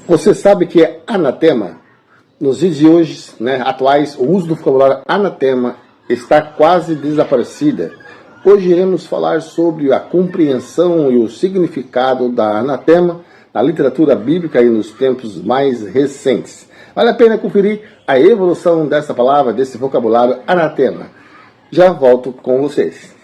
Você sabe que é anatema? Nos dias de hoje, atuais, o uso do vocabulário anatema está quase desaparecida. Hoje iremos falar sobre a compreensão e o significado da anatema na literatura bíblica e nos tempos mais recentes. Vale a pena conferir a evolução dessa palavra, desse vocabulário anatema. Já volto com vocês.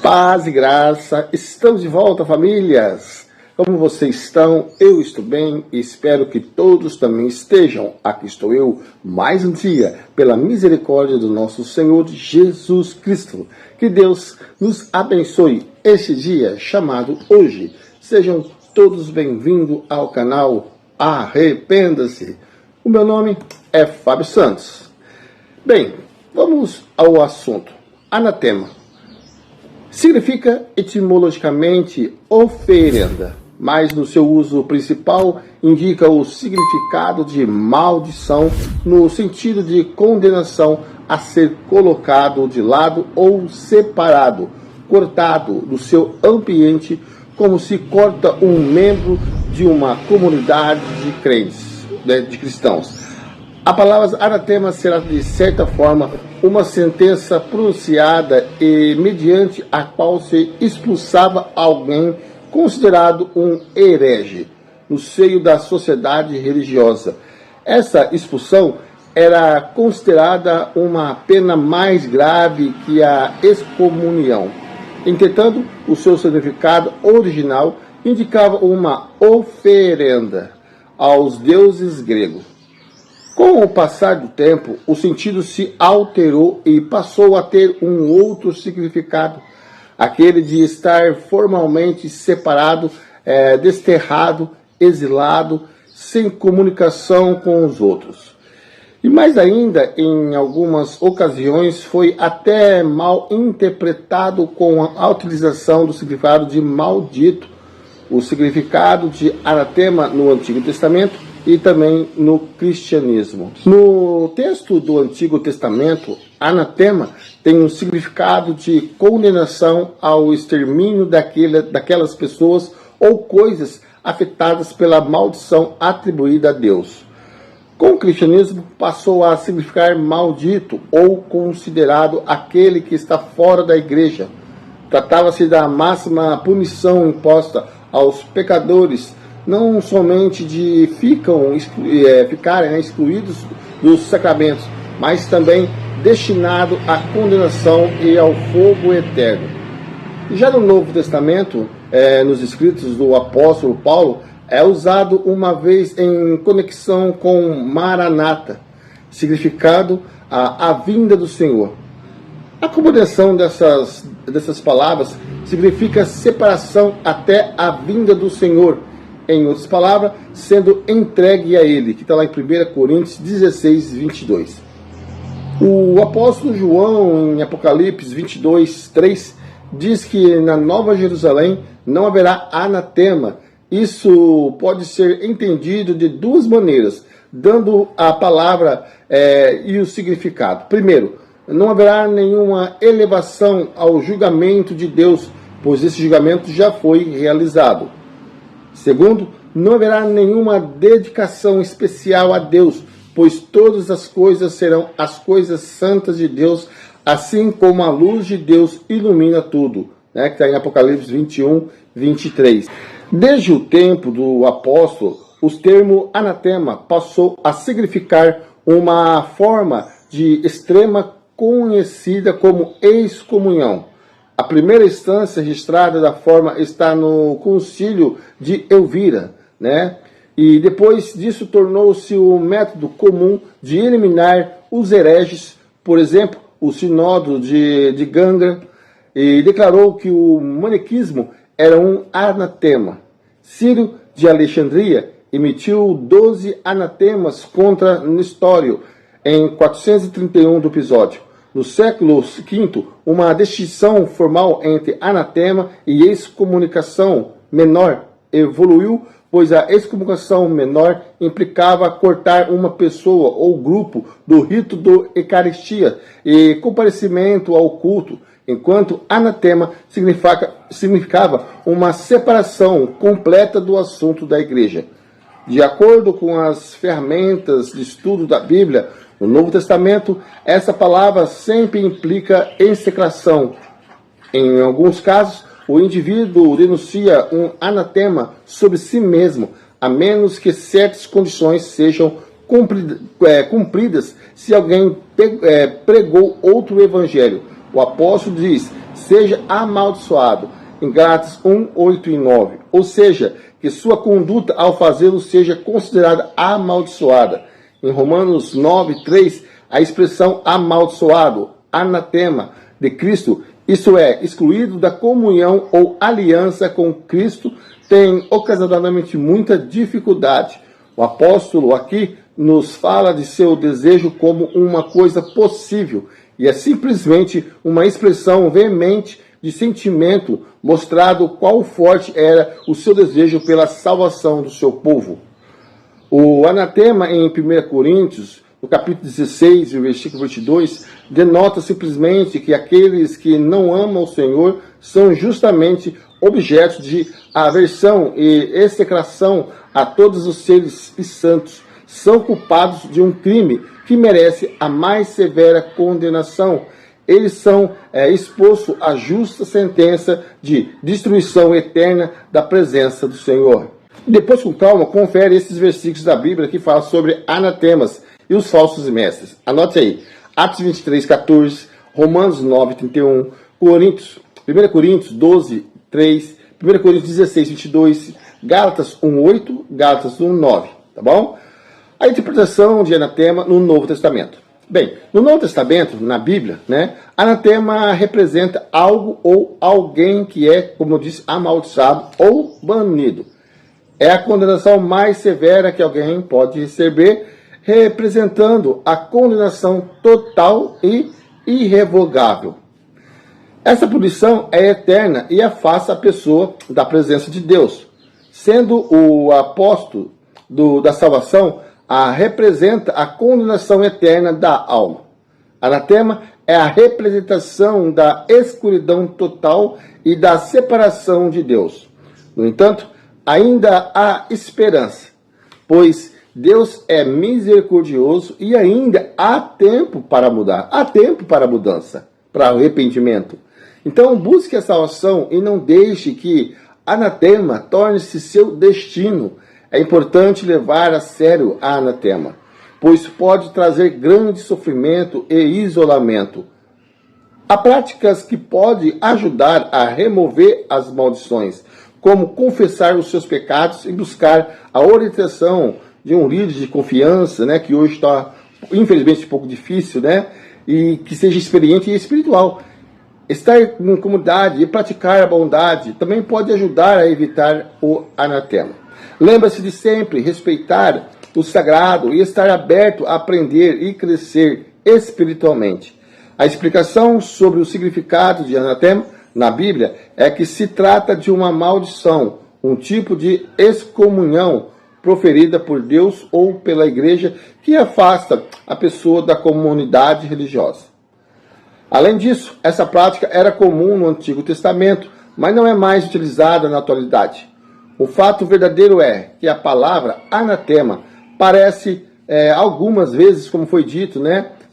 Paz e graça, estamos de volta, famílias! Como vocês estão? Eu estou bem e espero que todos também estejam. Aqui estou eu, mais um dia, pela misericórdia do nosso Senhor Jesus Cristo. Que Deus nos abençoe este dia chamado hoje. Sejam todos bem-vindos ao canal Arrependa-se. O meu nome é Fábio Santos. Bem, vamos ao assunto. Anatema significa etimologicamente oferenda, mas no seu uso principal indica o significado de maldição no sentido de condenação a ser colocado de lado ou separado, cortado do seu ambiente, como se corta um membro de uma comunidade de crentes, de cristãos. A palavra anatema será, de certa forma, uma sentença pronunciada e mediante a qual se expulsava alguém considerado um herege no seio da sociedade religiosa. Essa expulsão era considerada uma pena mais grave que a excomunhão. Entretanto, o seu significado original indicava uma oferenda aos deuses gregos. Com o passar do tempo, o sentido se alterou e passou a ter um outro significado, aquele de estar formalmente separado, desterrado, exilado, sem comunicação com os outros. E mais ainda, em algumas ocasiões, foi até mal interpretado com a utilização do significado de maldito, o significado de anatema no Antigo Testamento, e também no cristianismo. No texto do Antigo Testamento, anatema tem um significado de condenação ao extermínio daquelas pessoas ou coisas afetadas pela maldição atribuída a Deus. Com o cristianismo, passou a significar maldito ou considerado aquele que está fora da igreja. Tratava-se da máxima punição imposta aos pecadores, não somente de ficarem excluídos dos sacramentos, mas também destinado à condenação e ao fogo eterno. Já no Novo Testamento, nos escritos do apóstolo Paulo, é usado uma vez em conexão com Maranata, significado a vinda do Senhor. A combinação dessas palavras significa separação até a vinda do Senhor, em outras palavras, sendo entregue a ele, que está lá em 1 Coríntios 16, 22. O apóstolo João, em Apocalipse 22, 3, diz que na Nova Jerusalém não haverá anatema. Isso pode ser entendido de duas maneiras, dando a palavra e o significado. Primeiro, não haverá nenhuma elevação ao julgamento de Deus, pois esse julgamento já foi realizado. Segundo, não haverá nenhuma dedicação especial a Deus, pois todas as coisas serão as coisas santas de Deus, assim como a luz de Deus ilumina tudo, que está em Apocalipse 21, 23. Desde o tempo do apóstolo, o termo anatema passou a significar uma forma de extrema conhecida como excomunhão. A primeira instância registrada da forma está no Concílio de Elvira, E depois disso tornou-se o método comum de eliminar os hereges, por exemplo, o Sínodo de Gangra, e declarou que o maniquismo era um anatema. Ciro de Alexandria emitiu 12 anatemas contra Nestório, em 431 do episódio. No século V, uma distinção formal entre anatema e excomunicação menor evoluiu, pois a excomunicação menor implicava cortar uma pessoa ou grupo do rito da Eucaristia e comparecimento ao culto, enquanto anatema significava uma separação completa do assunto da igreja. De acordo com as ferramentas de estudo da Bíblia, no Novo Testamento, essa palavra sempre implica execração. Em alguns casos, o indivíduo denuncia um anatema sobre si mesmo, a menos que certas condições sejam cumpridas se alguém pregou outro evangelho. O apóstolo diz, seja amaldiçoado, em Gálatas 1, 8 e 9. Ou seja, que sua conduta ao fazê-lo seja considerada amaldiçoada. Em Romanos 9, 3, a expressão amaldiçoado, anatema, de Cristo, isso é, excluído da comunhão ou aliança com Cristo, tem ocasionalmente muita dificuldade. O apóstolo aqui nos fala de seu desejo como uma coisa possível, e é simplesmente uma expressão veemente de sentimento, mostrado qual forte era o seu desejo pela salvação do seu povo. O anatema em 1 Coríntios, no capítulo 16, versículo 22, denota simplesmente que aqueles que não amam o Senhor são justamente objetos de aversão e execração a todos os seres e santos. São culpados de um crime que merece a mais severa condenação. Eles são expostos à justa sentença de destruição eterna da presença do Senhor. Depois, com calma, confere esses versículos da Bíblia que falam sobre anatemas e os falsos mestres. Anote aí, Atos 23, 14, Romanos 9, 31, 1 Coríntios 12, 3, 1 Coríntios 16, 22, Gálatas 1, 8, Gálatas 1, 9, tá bom? A interpretação de anatema no Novo Testamento. Bem, no Novo Testamento, na Bíblia, anatema representa algo ou alguém que é, como eu disse, amaldiçoado ou banido. É a condenação mais severa que alguém pode receber, representando a condenação total e irrevogável. Essa punição é eterna e afasta a pessoa da presença de Deus. Sendo o apóstolo da salvação, representa a condenação eterna da alma. Anatema é a representação da escuridão total e da separação de Deus. No entanto, ainda há esperança, pois Deus é misericordioso e ainda há tempo para mudar, há tempo para a mudança, para o arrependimento. Então busque a salvação e não deixe que anatema torne-se seu destino. É importante levar a sério a anatema, pois pode trazer grande sofrimento e isolamento. Há práticas que podem ajudar a remover as maldições, como confessar os seus pecados e buscar a orientação de um líder de confiança, que hoje está, infelizmente, um pouco difícil, e que seja experiente e espiritual. Estar em comunidade e praticar a bondade também pode ajudar a evitar o anatema. Lembre-se de sempre respeitar o sagrado e estar aberto a aprender e crescer espiritualmente. A explicação sobre o significado de anatema na Bíblia é que se trata de uma maldição, um tipo de excomunhão proferida por Deus ou pela igreja que afasta a pessoa da comunidade religiosa. Além disso, essa prática era comum no Antigo Testamento, mas não é mais utilizada na atualidade. O fato verdadeiro é que a palavra anatema aparece algumas vezes, como foi dito,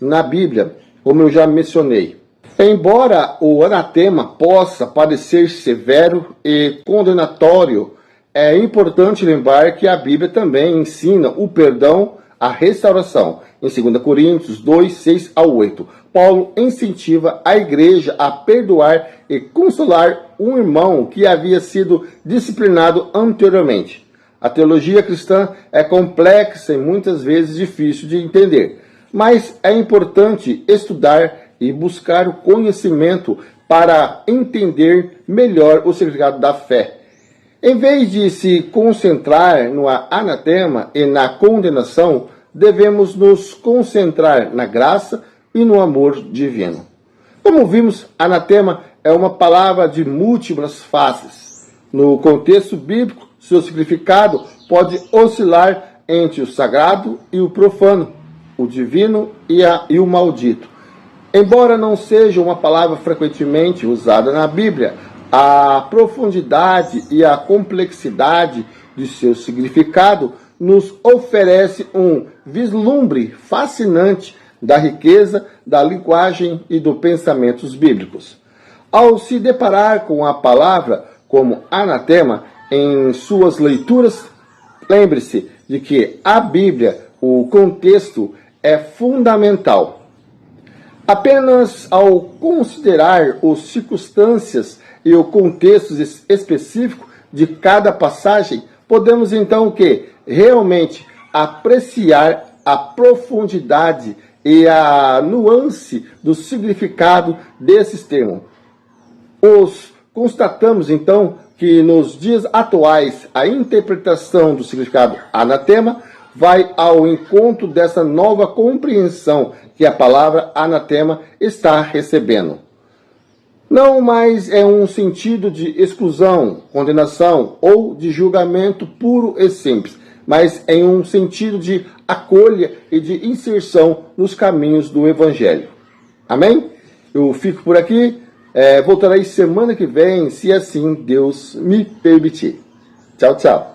na Bíblia, como eu já mencionei. Embora o anatema possa parecer severo e condenatório, é importante lembrar que a Bíblia também ensina o perdão, a restauração. Em 2 Coríntios 2, 6 a 8, Paulo incentiva a igreja a perdoar e consolar um irmão que havia sido disciplinado anteriormente. A teologia cristã é complexa e muitas vezes difícil de entender, mas é importante estudar e buscar o conhecimento para entender melhor o significado da fé. Em vez de se concentrar no anatema e na condenação, devemos nos concentrar na graça e no amor divino. Como vimos, anatema é uma palavra de múltiplas faces. No contexto bíblico, seu significado pode oscilar entre o sagrado e o profano, o divino e o maldito. Embora não seja uma palavra frequentemente usada na Bíblia, a profundidade e a complexidade de seu significado nos oferece um vislumbre fascinante da riqueza da linguagem e dos pensamentos bíblicos. Ao se deparar com a palavra como anatema em suas leituras, lembre-se de que a Bíblia, o contexto, é fundamental. Apenas ao considerar as circunstâncias e o contexto específico de cada passagem, podemos então realmente apreciar a profundidade e a nuance do significado desses termos. Constatamos então que nos dias atuais a interpretação do significado anatema vai ao encontro dessa nova compreensão que a palavra anatema está recebendo. Não mais é um sentido de exclusão, condenação ou de julgamento puro e simples, mas em um sentido de acolha e de inserção nos caminhos do Evangelho. Amém? Eu fico por aqui. Voltarei semana que vem, se assim Deus me permitir. Tchau, tchau.